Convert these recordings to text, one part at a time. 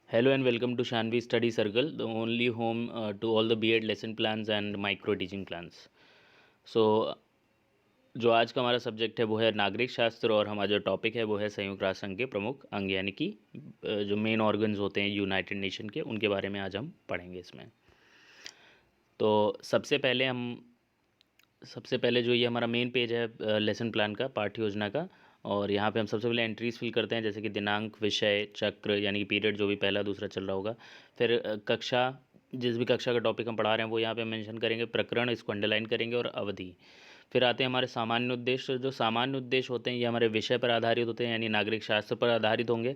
Hello and welcome to Shanvi Study Circle, the only home to all the B.Ed lesson plans and micro teaching plans. So जो आज का हमारा subject है वो है नागरिक शास्त्र और हमारा जो टॉपिक है वो है संयुक्त राष्ट्र संघ के प्रमुख अंग यानी कि जो मेन ऑर्गन्स होते हैं यूनाइटेड नेशन के, उनके बारे में आज हम पढ़ेंगे इसमें। तो सबसे पहले जो ये हमारा मेन पेज है लेसन प्लान का, पाठ्य योजना का, और यहाँ पे हम सबसे पहले एंट्रीज फिल करते हैं, जैसे कि दिनांक, विषय, चक्र यानी कि पीरियड जो भी पहला दूसरा चल रहा होगा। फिर कक्षा, जिस भी कक्षा का टॉपिक हम पढ़ा रहे हैं वो यहाँ पे मेंशन करेंगे, प्रकरण इसको अंडरलाइन करेंगे, और अवधि। फिर आते हैं हमारे सामान्य उद्देश्य। जो सामान्य उद्देश्य होते हैं ये हमारे विषय पर आधारित होते हैं, यानी नागरिक शास्त्र पर आधारित होंगे।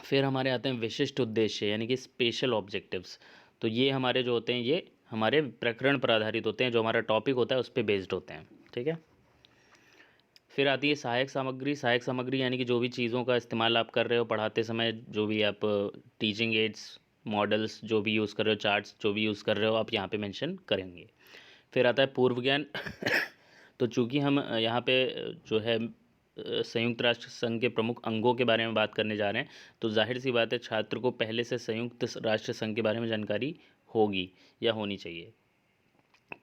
फिर हमारे आते हैं विशिष्ट उद्देश्य यानी कि स्पेशल ऑब्जेक्टिव्स। तो ये हमारे जो होते हैं ये हमारे प्रकरण पर आधारित होते हैं, जो हमारा टॉपिक होता है उस पर बेस्ड होते हैं। ठीक है। फिर आती है सहायक सामग्री। सहायक सामग्री यानी कि जो भी चीज़ों का इस्तेमाल आप कर रहे हो पढ़ाते समय, जो भी आप टीचिंग एड्स, मॉडल्स जो भी यूज़ कर रहे हो, चार्ट्स जो भी यूज़ कर रहे हो, आप यहाँ पे मेंशन करेंगे। फिर आता है पूर्व ज्ञान। तो चूँकि हम यहाँ पे जो है संयुक्त राष्ट्र संघ के प्रमुख अंगों के बारे में बात करने जा रहे हैं, तो जाहिर सी बात है छात्र को पहले से संयुक्त राष्ट्र संघ के बारे में जानकारी होगी या होनी चाहिए,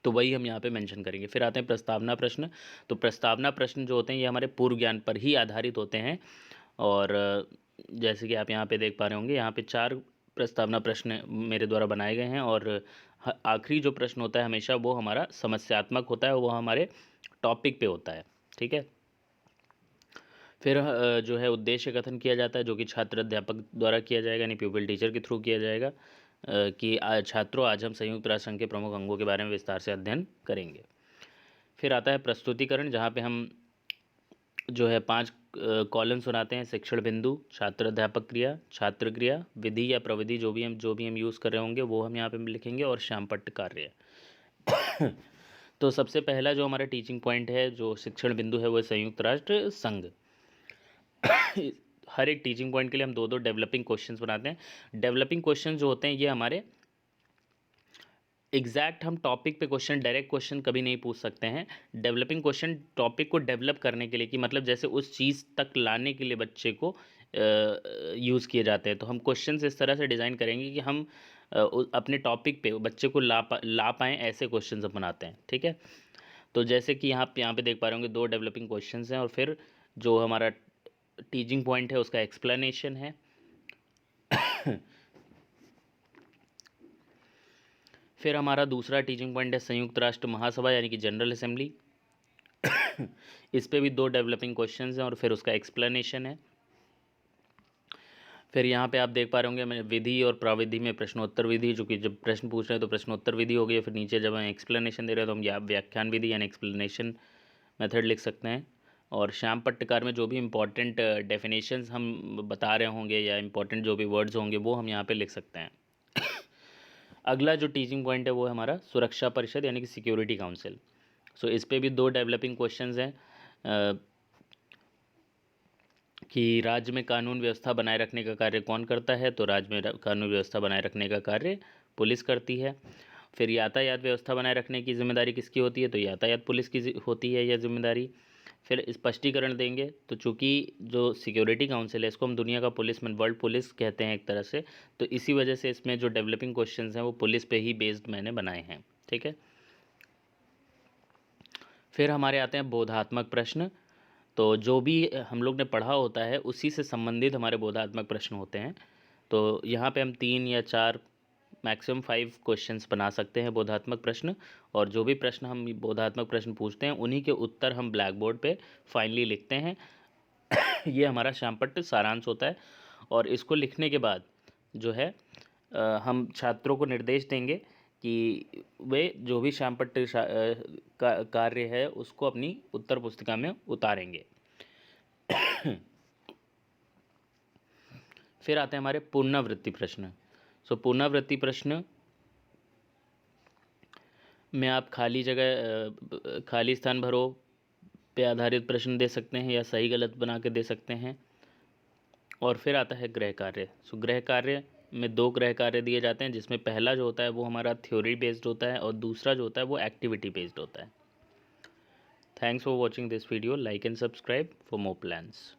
तो वही हम यहाँ पे मेंशन करेंगे। फिर आते हैं प्रस्तावना प्रश्न। तो प्रस्तावना प्रश्न जो होते हैं ये हमारे पूर्व ज्ञान पर ही आधारित होते हैं, और जैसे कि आप यहाँ पे देख पा रहे होंगे, यहाँ पे 4 प्रस्तावना प्रश्न मेरे द्वारा बनाए गए हैं, और आखिरी जो प्रश्न होता है हमेशा वो हमारा समस्यात्मक होता है, वो हमारे टॉपिक पे होता है। ठीक है। फिर जो है उद्देश्य कथन किया जाता है, जो कि छात्र अध्यापक द्वारा किया जाएगा, यानी प्यूपिल टीचर के थ्रू किया जाएगा, कि छात्रों आज हम संयुक्त राष्ट्र संघ के प्रमुख अंगों के बारे में विस्तार से अध्ययन करेंगे। फिर आता है प्रस्तुतिकरण, जहाँ पे हम जो है 5 कॉलम सुनाते हैं। शिक्षण बिंदु, छात्र अध्यापक क्रिया, छात्र क्रिया, विधि या प्रविधि जो भी हम यूज़ कर रहे होंगे वो हम यहाँ पे लिखेंगे, और श्यामपट्ट कार्य। तो सबसे पहला जो हमारा टीचिंग पॉइंट है, जो शिक्षण बिंदु है, वो संयुक्त राष्ट्र संघ। हर एक टीचिंग पॉइंट के लिए हम 2-2 डेवलपिंग क्वेश्चंस बनाते हैं। डेवलपिंग क्वेश्चन जो होते हैं ये हमारे एग्जैक्ट, हम टॉपिक पे क्वेश्चन, डायरेक्ट क्वेश्चन कभी नहीं पूछ सकते हैं। डेवलपिंग क्वेश्चन टॉपिक को डेवलप करने के लिए, कि मतलब जैसे उस चीज़ तक लाने के लिए बच्चे को यूज़ किए जाते हैं। तो हम क्वेश्चंस इस तरह से डिज़ाइन करेंगे कि हम अपने टॉपिक पे बच्चे को ला पाएँ, ऐसे क्वेश्चन हम बनाते हैं। ठीक है। तो जैसे कि यहाँ पे देख पा रहे होंगे 2 डेवलपिंग क्वेश्चंस हैं, और फिर जो हमारा टीचिंग पॉइंट है उसका एक्सप्लेनेशन है। फिर हमारा दूसरा टीचिंग पॉइंट है संयुक्त राष्ट्र महासभा यानी कि जनरल असेंबली। इस पे भी 2 डेवलपिंग क्वेश्चंस हैं, और फिर उसका एक्सप्लेनेशन है। फिर यहाँ पे आप देख पा रहे होंगे मैं विधि और प्राविधि में प्रश्नोत्तर विधि, जो कि जब प्रश्न पूछ रहे हैं तो प्रश्नोत्तर विधि हो गई। फिर नीचे जब हम एक्सप्लेनेशन दे रहे हैं तो हम व्याख्यान विधि यानी एक्सप्लेनेशन मेथड लिख सकते हैं। और श्याम पट्टकार में जो भी इंपॉर्टेंट डेफिनेशंस हम बता रहे होंगे या इंपॉर्टेंट जो भी वर्ड्स होंगे वो हम यहाँ पे लिख सकते हैं। अगला जो टीचिंग पॉइंट है वो है हमारा सुरक्षा परिषद यानी कि सिक्योरिटी काउंसिल। सो इस पे भी 2 डेवलपिंग क्वेश्चंस हैं, कि राज्य में कानून व्यवस्था बनाए रखने का कार्य कौन करता है। तो राज्य में कानून व्यवस्था बनाए रखने का कार्य पुलिस करती है। फिर यातायात व्यवस्था बनाए रखने की जिम्मेदारी किसकी होती है, तो यातायात पुलिस की होती है यह जिम्मेदारी। फिर स्पष्टीकरण देंगे, तो चूँकि जो सिक्योरिटी काउंसिल है इसको हम दुनिया का पुलिस, में वर्ल्ड पुलिस कहते हैं एक तरह से, तो इसी वजह से इसमें जो डेवलपिंग क्वेश्चंस हैं वो पुलिस पे ही बेस्ड मैंने बनाए हैं। ठीक है। फिर हमारे आते हैं बोधात्मक प्रश्न। तो जो भी हम लोग ने पढ़ा होता है उसी से संबंधित हमारे बोधात्मक प्रश्न होते हैं। तो यहाँ पे हम 3 या 4, मैक्सिमम 5 क्वेश्चंस बना सकते हैं बोधात्मक प्रश्न, और जो भी प्रश्न हम बोधात्मक प्रश्न पूछते हैं उन्हीं के उत्तर हम ब्लैक बोर्ड पे फाइनली लिखते हैं। ये हमारा श्यामपट्ट सारांश होता है, और इसको लिखने के बाद जो है हम छात्रों को निर्देश देंगे कि वे जो भी श्यामपट्ट कार्य है उसको अपनी उत्तर पुस्तिका में उतारेंगे। फिर आते हैं हमारे पुनरावृत्ति प्रश्न। सो पुनरावृत्ति प्रश्न में आप खाली जगह, खाली स्थान भरो पे आधारित प्रश्न दे सकते हैं, या सही गलत बना के दे सकते हैं। और फिर आता है गृह कार्य। सो गृह कार्य में 2 गृह कार्य दिए जाते हैं, जिसमें पहला जो होता है वो हमारा थ्योरी बेस्ड होता है, और दूसरा जो होता है वो एक्टिविटी बेस्ड होता है। Thanks for watching this video, like and subscribe for more plans.